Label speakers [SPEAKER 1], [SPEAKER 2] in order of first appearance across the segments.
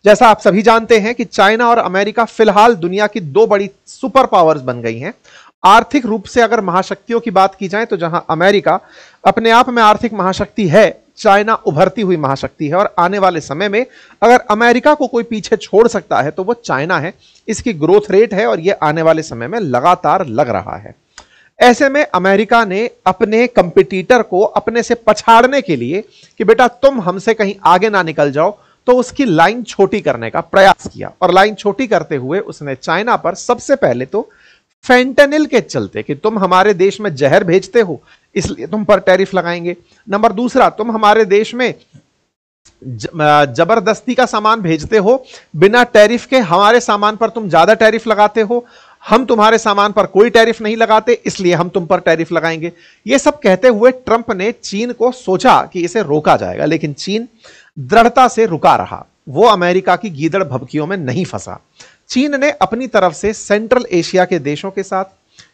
[SPEAKER 1] जैसा आप सभी जानते हैं कि चाइना और अमेरिका फिलहाल दुनिया की दो बड़ी सुपर पावर्स बन गई हैं। आर्थिक रूप से अगर महाशक्तियों की बात की जाए तो जहां अमेरिका अपने आप में आर्थिक महाशक्ति है, चाइना उभरती हुई महाशक्ति है। और आने वाले समय में अगर अमेरिका को कोई पीछे छोड़ सकता है तो वो चाइना है। इसकी ग्रोथ रेट है और ये आने वाले समय में लगातार लग रहा है। ऐसे में अमेरिका ने अपने कंपटीटर को अपने से पछाड़ने के लिए कि बेटा तुम हमसे कहीं आगे ना निकल जाओ, तो उसकी लाइन छोटी करने का प्रयास किया। और लाइन छोटी करते हुए उसने चाइना पर सबसे पहले तो फेंटेनिल के चलते कि तुम हमारे देश में जहर भेजते हो इसलिए तुम पर टैरिफ लगाएंगे। नंबर दूसरा, तुम हमारे देश में जबरदस्ती का सामान भेजते हो, बिना टैरिफ के हमारे सामान पर तुम ज्यादा टैरिफ लगाते हो, हम तुम्हारे सामान पर कोई टैरिफ नहीं लगाते इसलिए हम तुम पर टैरिफ लगाएंगे। यह सब कहते हुए ट्रंप ने चीन को सोचा कि इसे रोका जाएगा, लेकिन चीन दृढ़ता से रुका रहा। वो अमेरिका की गीदड़ भभकियों में नहीं फंसा। चीन ने अपनी तरफ से सेंट्रल एशिया के देशों के साथ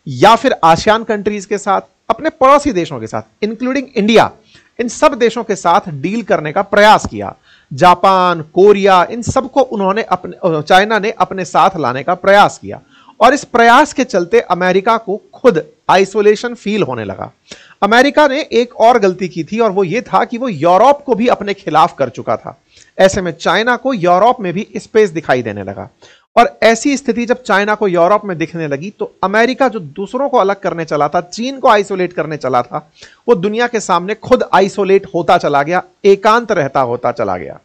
[SPEAKER 1] या फिर आसियान कंट्रीज के साथ, अपने पड़ोसी देशों के साथ इंक्लूडिंग इंडिया, इन सब देशों के साथ डील करने का प्रयास किया। जापान, कोरिया, इन सबको चाइना ने अपने साथ लाने का प्रयास किया। और इस प्रयास के चलते अमेरिका को खुद आइसोलेशन फील होने लगा। अमेरिका ने एक और गलती की थी और वो ये था कि वो यूरोप को भी अपने खिलाफ कर चुका था। ऐसे में चाइना को यूरोप में भी स्पेस दिखाई देने लगा। और ऐसी स्थिति जब चाइना को यूरोप में दिखने लगी तो अमेरिका जो दूसरों को अलग करने चला था, चीन को आइसोलेट करने चला था, वो दुनिया के सामने खुद आइसोलेट होता चला गया, एकांत रहता होता चला गया।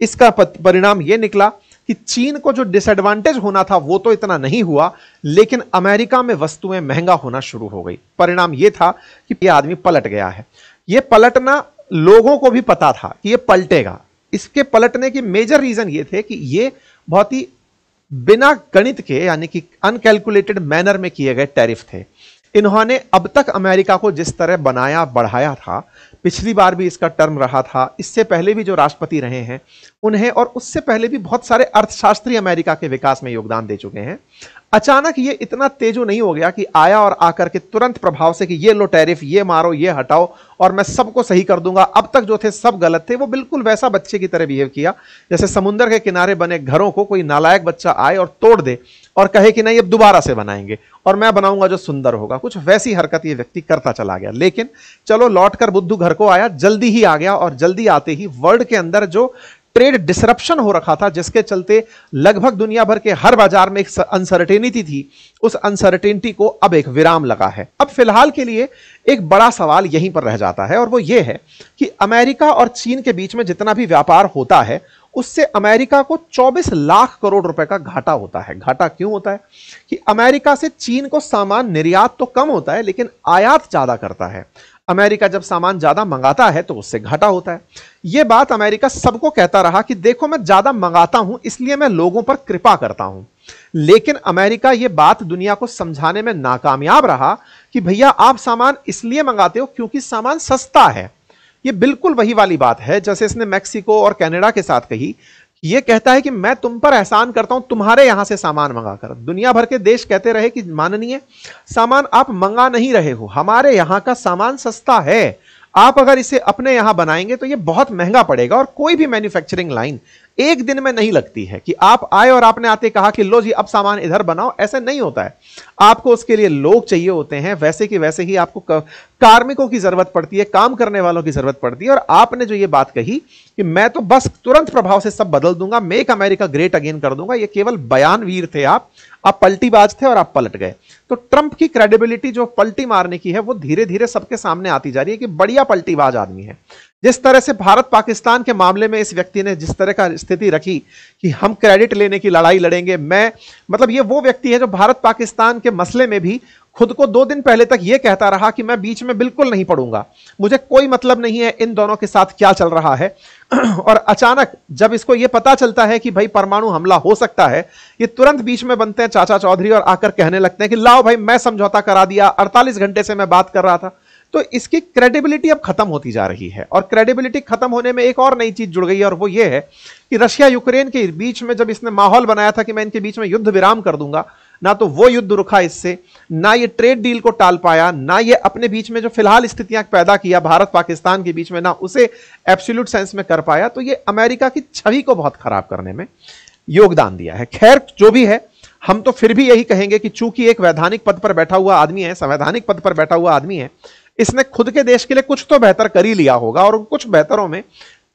[SPEAKER 1] इसका परिणाम यह निकला कि चीन को जो डिसएडवांटेज होना था वो तो इतना नहीं हुआ, लेकिन अमेरिका में वस्तुएं महंगा होना शुरू हो गई। परिणाम यह था कि यह आदमी पलट गया है। यह पलटना लोगों को भी पता था कि यह पलटेगा। इसके पलटने के मेजर रीजन ये थे कि ये बहुत ही बिना गणित के यानी कि अनकैलकुलेटेड मैनर में किए गए टैरिफ थे। इन्होंने अब तक अमेरिका को जिस तरह बनाया बढ़ाया था, पिछली बार भी इसका टर्म रहा था, इससे पहले भी जो राष्ट्रपति रहे हैं उन्हें, और उससे पहले भी बहुत सारे अर्थशास्त्री अमेरिका के विकास में योगदान दे चुके हैं। अचानक ये इतना तेजो नहीं हो गया कि आया और आकर के तुरंत प्रभाव से कि ये लो टैरिफ, ये मारो, ये हटाओ और मैं सबको सही कर दूंगा, अब तक जो थे सब गलत थे। वो बिल्कुल वैसा बच्चे की तरह बिहेव किया जैसे समुद्र के किनारे बने घरों को कोई नालायक बच्चा आए और तोड़ दे और कहे कि नहीं अब दोबारा से बनाएंगे और मैं बनाऊंगा जो सुंदर होगा। कुछ वैसी हरकत ये व्यक्ति करता चला गया। लेकिन चलो लौटकर बुद्धू घर को आया, जल्दी ही आ गया। और जल्दी आते ही वर्ल्ड के अंदर जो ट्रेड डिसरप्शन हो रखा था, जिसके चलते लगभग दुनिया भर के हर बाजार में एक अनसर्टेनिटी थी, उस अनसर्टेनिटी को अब एक विराम लगा है। अब फिलहाल के लिए एक बड़ा सवाल यहीं पर रह जाता है और वो ये है कि अमेरिका और चीन के बीच में जितना भी व्यापार होता है उससे अमेरिका को 24 लाख करोड़ रुपए का घाटा होता है। घाटा क्यों होता है कि अमेरिका से चीन को सामान निर्यात तो कम होता है लेकिन आयात ज्यादा करता है। अमेरिका जब सामान ज्यादा मंगाता है तो उससे घाटा होता है। यह बात अमेरिका सबको कहता रहा कि देखो मैं ज्यादा मंगाता हूं इसलिए मैं लोगों पर कृपा करता हूं। लेकिन अमेरिका यह बात दुनिया को समझाने में नाकामयाब रहा कि भैया आप सामान इसलिए मंगाते हो क्योंकि सामान सस्ता है। यह बिल्कुल वही वाली बात है जैसे इसने मैक्सिको और कनाडा के साथ कही। यह कहता है कि मैं तुम पर एहसान करता हूं तुम्हारे यहां से सामान मंगाकर। दुनिया भर के देश कहते रहे कि माननीय सामान आप मंगा नहीं रहे हो, हमारे यहां का सामान सस्ता है, आप अगर इसे अपने यहां बनाएंगे तो यह बहुत महंगा पड़ेगा। और कोई भी मैन्युफैक्चरिंग लाइन एक दिन में नहीं लगती है कि आप आए और आपने आते कहा कि लो जी अब सामान इधर बनाओ, ऐसे नहीं होता है। आपको उसके लिए लोग चाहिए होते हैं, वैसे कि वैसे ही आपको कार्मिकों की जरूरत पड़ती है, काम करने वालों की जरूरत पड़ती है। और आपने जो ये बात कही कि मैं तो बस तुरंत प्रभाव से सब बदल दूंगा, मेक अमेरिका ग्रेट अगेन कर दूंगा, ये केवल बयानवीर थे। आप पलटीबाज थे और आप पलट गए। तो ट्रंप की क्रेडिबिलिटी जो पलटी मारने की है वो धीरे धीरे सबके सामने आती जा रही है कि बढ़िया पलटीबाज आदमी है। जिस तरह से भारत पाकिस्तान के मामले में इस व्यक्ति ने जिस तरह का स्थिति रखी कि हम क्रेडिट लेने की लड़ाई लड़ेंगे, मैं मतलब ये वो व्यक्ति है जो भारत पाकिस्तान के मसले में भी खुद को 2 दिन पहले तक ये कहता रहा कि मैं बीच में बिल्कुल नहीं पड़ूंगा, मुझे कोई मतलब नहीं है इन दोनों के साथ क्या चल रहा है। और अचानक जब इसको ये पता चलता है कि भाई परमाणु हमला हो सकता है, ये तुरंत बीच में बनते हैं चाचा चौधरी और आकर कहने लगते हैं कि लाओ भाई मैं समझौता करा दिया, 48 घंटे से मैं बात कर रहा था। तो इसकी क्रेडिबिलिटी अब खत्म होती जा रही है। और क्रेडिबिलिटी खत्म होने में एक और नई चीज जुड़ गई है और वो ये है कि रशिया यूक्रेन के बीच में जब इसने माहौल बनाया था कि मैं इनके बीच में युद्ध विराम कर दूंगा, ना तो वो युद्ध रुका इससे, ना ये ट्रेड डील को टाल पाया, ना ये अपने बीच में जो फिलहाल स्थितियां पैदा किया भारत पाकिस्तान के बीच में, ना उसे एब्सोल्यूट सेंस में कर पाया। तो ये अमेरिका की छवि को बहुत खराब करने में योगदान दिया है। खैर जो भी है, हम तो फिर भी यही कहेंगे कि चूंकि एक वैधानिक पद पर बैठा हुआ आदमी है, संवैधानिक पद पर बैठा हुआ आदमी है, इसने खुद के देश के लिए कुछ तो बेहतर कर ही लिया होगा, और कुछ बेहतरों में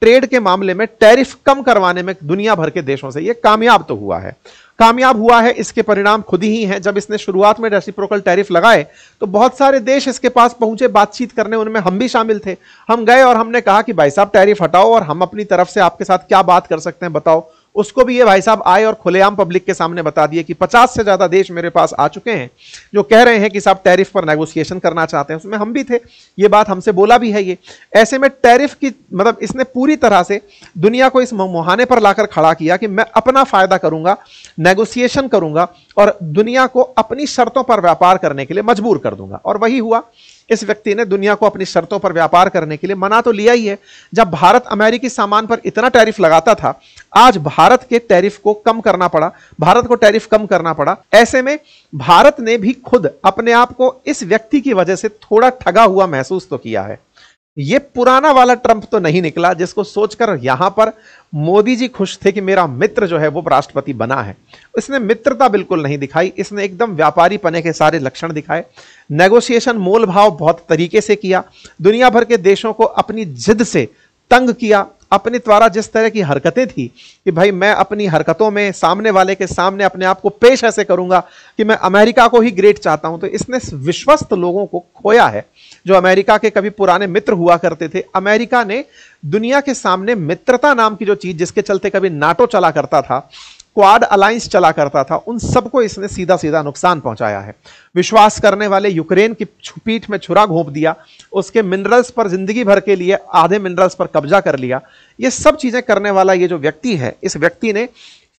[SPEAKER 1] ट्रेड के मामले में टैरिफ कम करवाने में दुनिया भर के देशों से ये कामयाब तो हुआ है। कामयाब हुआ है, इसके परिणाम खुद ही हैं। जब इसने शुरुआत में रेसिप्रोकल टैरिफ लगाए तो बहुत सारे देश इसके पास पहुंचे बातचीत करने, उनमें हम भी शामिल थे। हम गए और हमने कहा कि भाई साहब टैरिफ हटाओ और हम अपनी तरफ से आपके साथ क्या बात कर सकते हैं बताओ। उसको भी ये भाई साहब आए और खुलेआम पब्लिक के सामने बता दिए कि 50 से ज्यादा देश मेरे पास आ चुके हैं जो कह रहे हैं कि साहब टैरिफ पर नेगोशिएशन करना चाहते हैं। उसमें हम भी थे, ये बात हमसे बोला भी है। ये ऐसे में टैरिफ की मतलब इसने पूरी तरह से दुनिया को इस मुहाने पर लाकर खड़ा किया कि मैं अपना फायदा करूंगा, नेगोशिएशन करूंगा और दुनिया को अपनी शर्तों पर व्यापार करने के लिए मजबूर कर दूंगा। और वही हुआ, इस व्यक्ति ने दुनिया को अपनी शर्तों पर व्यापार करने के लिए मना तो लिया ही है। जब भारत अमेरिकी सामान पर इतना टैरिफ लगाता था, आज भारत के टैरिफ को कम करना पड़ा, भारत को टैरिफ कम करना पड़ा। ऐसे में भारत ने भी खुद अपने आप को इस व्यक्ति की वजह से थोड़ा ठगा हुआ महसूस तो किया है। ये पुराना वाला ट्रंप तो नहीं निकला जिसको सोचकर यहां पर मोदी जी खुश थे कि मेरा मित्र जो है वो राष्ट्रपति बना है। इसने मित्रता बिल्कुल नहीं दिखाई, इसने एकदम व्यापारी पने के सारे लक्षण दिखाए। नेगोशिएशन मोल भाव बहुत तरीके से किया, दुनिया भर के देशों को अपनी जिद से तंग किया। अपने द्वारा जिस तरह की हरकतें थी कि भाई मैं अपनी हरकतों में सामने वाले के सामने अपने आप को पेश ऐसे करूंगा कि मैं अमेरिका को ही ग्रेट चाहता हूं, तो इसने विश्वस्त लोगों को खोया है जो अमेरिका के कभी पुराने मित्र हुआ करते थे। अमेरिका ने दुनिया के सामने मित्रता नाम की जो चीज जिसके चलते कभी नाटो चला करता था, क्वाड अलायंस चला करता था, उन सबको इसने सीधा सीधा नुकसान पहुंचाया है। विश्वास करने वाले यूक्रेन की पीठ में छुरा घोंप दिया, उसके मिनरल्स पर जिंदगी भर के लिए आधे मिनरल्स पर कब्जा कर लिया। ये सब चीजें करने वाला ये जो व्यक्ति है, इस व्यक्ति ने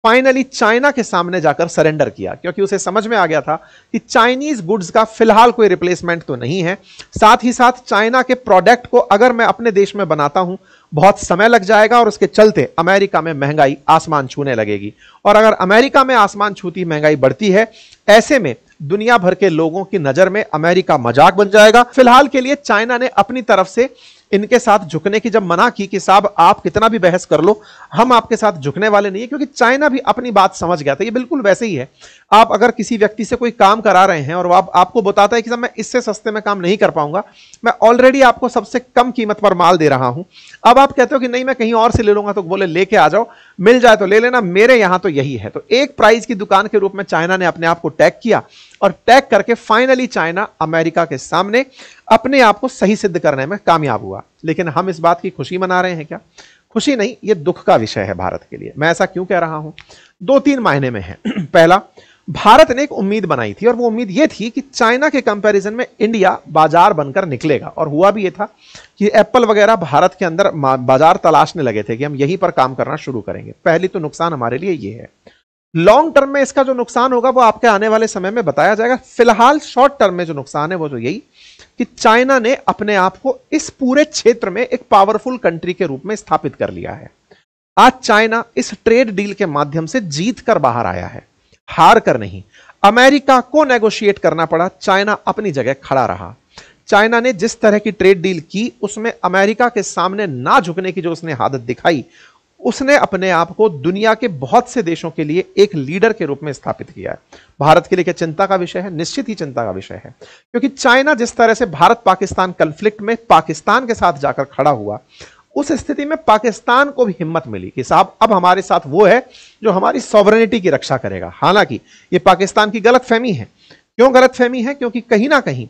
[SPEAKER 1] फाइनली चाइना के सामने जाकर सरेंडर किया, क्योंकि उसे समझ में आ गया था कि चाइनीज गुड्स का फिलहाल कोई रिप्लेसमेंट तो नहीं है। साथ ही साथ चाइना के प्रोडक्ट को अगर मैं अपने देश में बनाता हूं बहुत समय लग जाएगा और उसके चलते अमेरिका में महंगाई आसमान छूने लगेगी। और अगर अमेरिका में आसमान छूती महंगाई बढ़ती है, ऐसे में दुनिया भर के लोगों की नजर में अमेरिका मजाक बन जाएगा। फिलहाल के लिए चाइना ने अपनी तरफ से इनके साथ झुकने की जब मना की कि साहब आप कितना भी बहस कर लो, हम आपके साथ झुकने वाले नहीं है, क्योंकि चाइना भी अपनी बात समझ गया था। ये बिल्कुल वैसे ही है, आप अगर किसी व्यक्ति से कोई काम करा रहे हैं और वो आपको बताता है कि साहब मैं इससे सस्ते में काम नहीं कर पाऊंगा, मैं ऑलरेडी आपको सबसे कम कीमत पर माल दे रहा हूं, अब आप कहते हो कि नहीं मैं कहीं और से ले लूंगा, तो बोले लेके आ जाओ, मिल जाए तो ले लेना, मेरे यहां तो यही है। तो एक प्राइस की दुकान के रूप में चाइना ने अपने आप को टैग किया और टैग करके फाइनली चाइना अमेरिका के सामने अपने आप को सही सिद्ध करने में कामयाब हुआ। लेकिन हम इस बात की खुशी मना रहे हैं क्या? खुशी नहीं, यह दुख का विषय है भारत के लिए। मैं ऐसा क्यों कह रहा हूं? 2-3 मायने में है। पहला, भारत ने एक उम्मीद बनाई थी और वो उम्मीद ये थी कि चाइना के कंपैरिजन में इंडिया बाजार बनकर निकलेगा, और हुआ भी ये था कि एप्पल वगैरह भारत के अंदर बाजार तलाशने लगे थे कि हम यहीं पर काम करना शुरू करेंगे। पहली तो नुकसान हमारे लिए ये है। लॉन्ग टर्म में इसका जो नुकसान होगा वो आपके आने वाले समय में बताया जाएगा। फिलहाल शॉर्ट टर्म में जो नुकसान है वो जो यही कि चाइना ने अपने आप को इस पूरे क्षेत्र में एक पावरफुल कंट्री के रूप में स्थापित कर लिया है। आज चाइना इस ट्रेड डील के माध्यम से जीत कर बाहर आया है, हार कर नहीं। अमेरिका को नेगोशिएट करना पड़ा, चाइना अपनी जगह खड़ा रहा। चाइना ने जिस तरह की ट्रेड डील की उसमें अमेरिका के सामने ना झुकने की जो उसने आदत दिखाई, उसने अपने आप को दुनिया के बहुत से देशों के लिए एक लीडर के रूप में स्थापित किया है। भारत के लिए क्या चिंता का विषय है? निश्चित ही चिंता का विषय है, क्योंकि चाइना जिस तरह से भारत पाकिस्तान कन्फ्लिक्ट में पाकिस्तान के साथ जाकर खड़ा हुआ, उस स्थिति में पाकिस्तान को भी हिम्मत मिली कि साहब अब हमारे साथ वो है जो हमारी सॉवरेनिटी की रक्षा करेगा। हालांकि ये पाकिस्तान की गलतफहमी है। क्यों गलतफहमी है? क्योंकि कहीं ना कहीं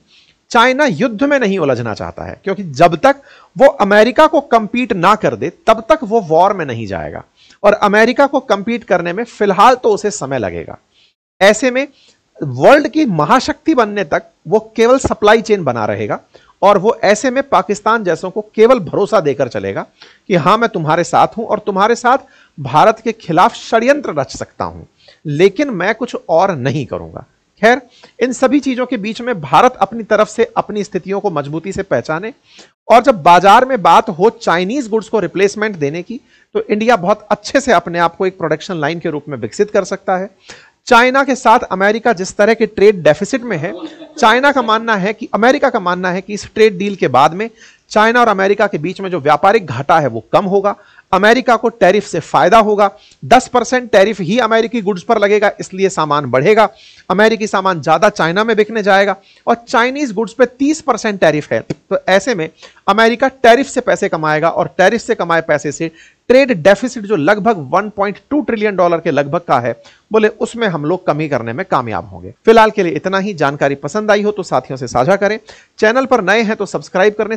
[SPEAKER 1] चाइना युद्ध में नहीं उलझना चाहता है, क्योंकि जब तक वो अमेरिका को कंपीट ना कर दे तब तक वो वॉर में नहीं जाएगा, और अमेरिका को कंपीट करने में फिलहाल तो उसे समय लगेगा। ऐसे में वर्ल्ड की महाशक्ति बनने तक वो केवल सप्लाई चेन बना रहेगा, और वो ऐसे में पाकिस्तान जैसों को केवल भरोसा देकर चलेगा कि हां मैं तुम्हारे साथ हूं और तुम्हारे साथ भारत के खिलाफ षड्यंत्र रच सकता हूं, लेकिन मैं कुछ और नहीं करूंगा। खैर, इन सभी चीजों के बीच में भारत अपनी तरफ से अपनी स्थितियों को मजबूती से पहचाने, और जब बाजार में बात हो चाइनीज गुड्स को रिप्लेसमेंट देने की, तो इंडिया बहुत अच्छे से अपने आप को एक प्रोडक्शन लाइन के रूप में विकसित कर सकता है। चाइना के साथ अमेरिका जिस तरह के ट्रेड डेफिसिट में है, चाइना का मानना है कि अमेरिका का मानना है कि इस ट्रेड डील के बाद में चाइना और अमेरिका के बीच में जो व्यापारिक घाटा है वो कम होगा, अमेरिका को टैरिफ से फायदा होगा। 10% टैरिफ ही अमेरिकी गुड्स पर लगेगा, इसलिए सामान बढ़ेगा, अमेरिकी सामान ज्यादा चाइना में बिकने जाएगा और चाइनीज गुड्स पे 30% टैरिफ है। तो ऐसे में अमेरिका टैरिफ से पैसे कमाएगा और टैरिफ से कमाए पैसे से ट्रेड डेफिसिट जो लगभग 1.2 ट्रिलियन डॉलर के लगभग का है, बोले उसमें हम लोग कमी करने में कामयाब होंगे। फिलहाल के लिए इतना ही। जानकारी पसंद आई हो तो साथियों से साझा करें, चैनल पर नए हैं तो सब्सक्राइब करने